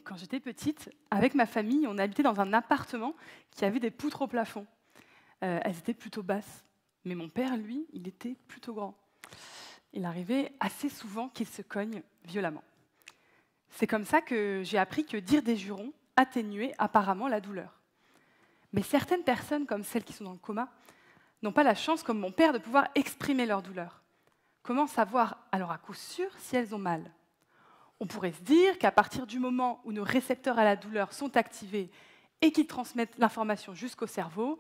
Quand j'étais petite, avec ma famille, on habitait dans un appartement qui avait des poutres au plafond. Elles étaient plutôt basses. Mais mon père, lui, il était plutôt grand. Il arrivait assez souvent qu'il se cogne violemment. C'est comme ça que j'ai appris que dire des jurons atténuait apparemment la douleur. Mais certaines personnes, comme celles qui sont dans le coma, n'ont pas la chance, comme mon père, de pouvoir exprimer leur douleur. Comment savoir, alors à coup sûr, si elles ont mal? On pourrait se dire qu'à partir du moment où nos récepteurs à la douleur sont activés et qu'ils transmettent l'information jusqu'au cerveau,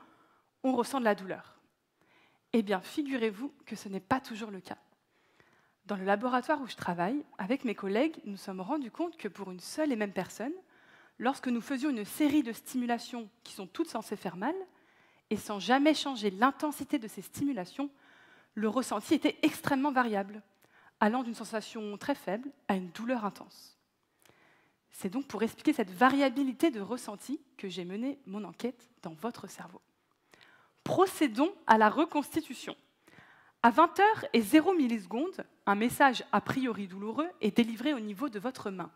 on ressent de la douleur. Eh bien, figurez-vous que ce n'est pas toujours le cas. Dans le laboratoire où je travaille, avec mes collègues, nous nous sommes rendus compte que pour une seule et même personne, lorsque nous faisions une série de stimulations qui sont toutes censées faire mal, et sans jamais changer l'intensité de ces stimulations, le ressenti était extrêmement variable, allant d'une sensation très faible à une douleur intense. C'est donc pour expliquer cette variabilité de ressenti que j'ai mené mon enquête dans votre cerveau. Procédons à la reconstitution. À 20h et 0 millisecondes, un message a priori douloureux est délivré au niveau de votre main.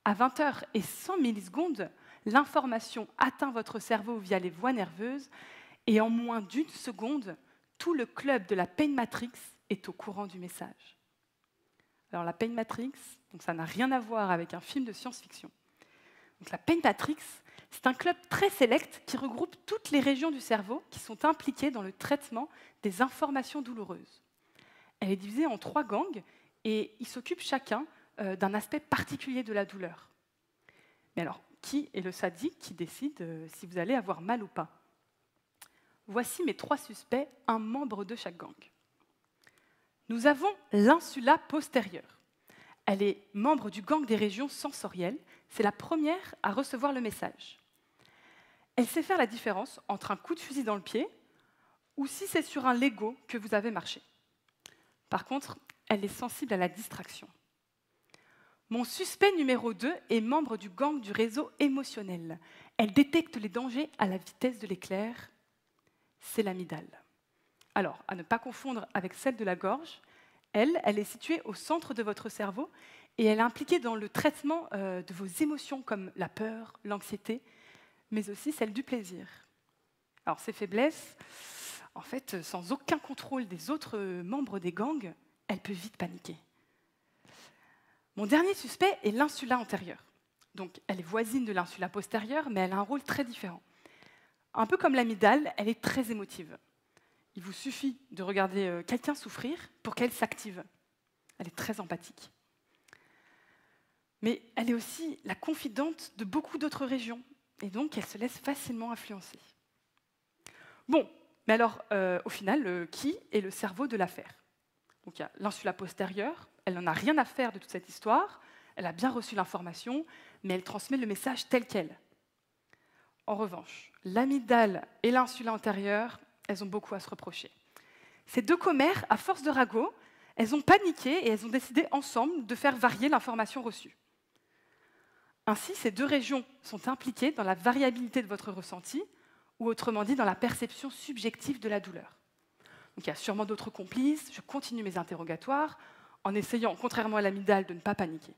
À 20h et 100 millisecondes, l'information atteint votre cerveau via les voies nerveuses et en moins d'une seconde, tout le club de la Pain Matrix est au courant du message. Alors la Pain Matrix, donc ça n'a rien à voir avec un film de science-fiction. Donc la Pain Matrix, c'est un club très sélect qui regroupe toutes les régions du cerveau qui sont impliquées dans le traitement des informations douloureuses. Elle est divisée en 3 gangs et ils s'occupent chacun d'un aspect particulier de la douleur. Mais alors, qui est le sadique qui décide si vous allez avoir mal ou pas? Voici mes 3 suspects, un membre de chaque gang. Nous avons l'insula postérieure. Elle est membre du gang des régions sensorielles. C'est la première à recevoir le message. Elle sait faire la différence entre un coup de fusil dans le pied ou si c'est sur un Lego que vous avez marché. Par contre, elle est sensible à la distraction. Mon suspect numéro 2 est membre du gang du réseau émotionnel. Elle détecte les dangers à la vitesse de l'éclair. C'est l'amygdale. Alors, à ne pas confondre avec celle de la gorge, elle est située au centre de votre cerveau et elle est impliquée dans le traitement de vos émotions comme la peur, l'anxiété, mais aussi celle du plaisir. Alors, ces faiblesses, en fait, sans aucun contrôle des autres membres des gangs, elle peut vite paniquer. Mon dernier suspect est l'insula antérieure. Donc, elle est voisine de l'insula postérieure, mais elle a un rôle très différent. Un peu comme l'amygdale, elle est très émotive. Il vous suffit de regarder quelqu'un souffrir pour qu'elle s'active. Elle est très empathique. Mais elle est aussi la confidente de beaucoup d'autres régions, et donc elle se laisse facilement influencer. Bon, mais alors, au final, qui est le cerveau de l'affaire? Donc il y a l'insula postérieure, elle n'en a rien à faire de toute cette histoire, elle a bien reçu l'information, mais elle transmet le message tel quel. En revanche, l'amygdale et l'insula antérieure, elles ont beaucoup à se reprocher. Ces 2 commères, à force de ragots, elles ont paniqué et elles ont décidé ensemble de faire varier l'information reçue. Ainsi, ces 2 régions sont impliquées dans la variabilité de votre ressenti, ou autrement dit, dans la perception subjective de la douleur. Donc, il y a sûrement d'autres complices, je continue mes interrogatoires, en essayant, contrairement à l'amygdale, de ne pas paniquer.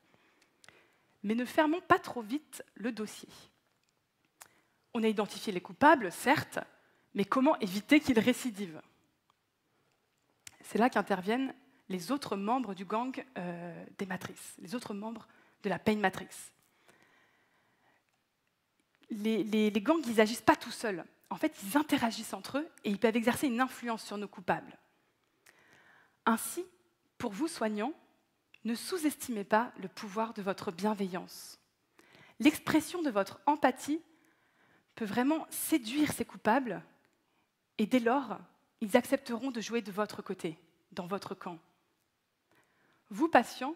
Mais ne fermons pas trop vite le dossier. On a identifié les coupables, certes, mais comment éviter qu'ils récidivent? C'est là qu'interviennent les autres membres du gang des matrices, les autres membres de la Pain Matrix. Les gangs, ils n'agissent pas tout seuls. En fait, ils interagissent entre eux et ils peuvent exercer une influence sur nos coupables. Ainsi, pour vous soignants, ne sous-estimez pas le pouvoir de votre bienveillance. L'expression de votre empathie peut vraiment séduire ces coupables et dès lors, ils accepteront de jouer de votre côté, dans votre camp. Vous, patients,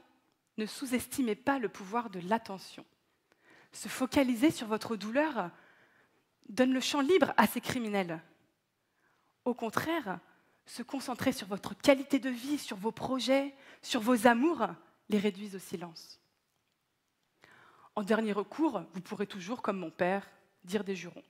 ne sous-estimez pas le pouvoir de l'attention. Se focaliser sur votre douleur donne le champ libre à ces criminels. Au contraire, se concentrer sur votre qualité de vie, sur vos projets, sur vos amours, les réduisent au silence. En dernier recours, vous pourrez toujours, comme mon père, dire des jurons.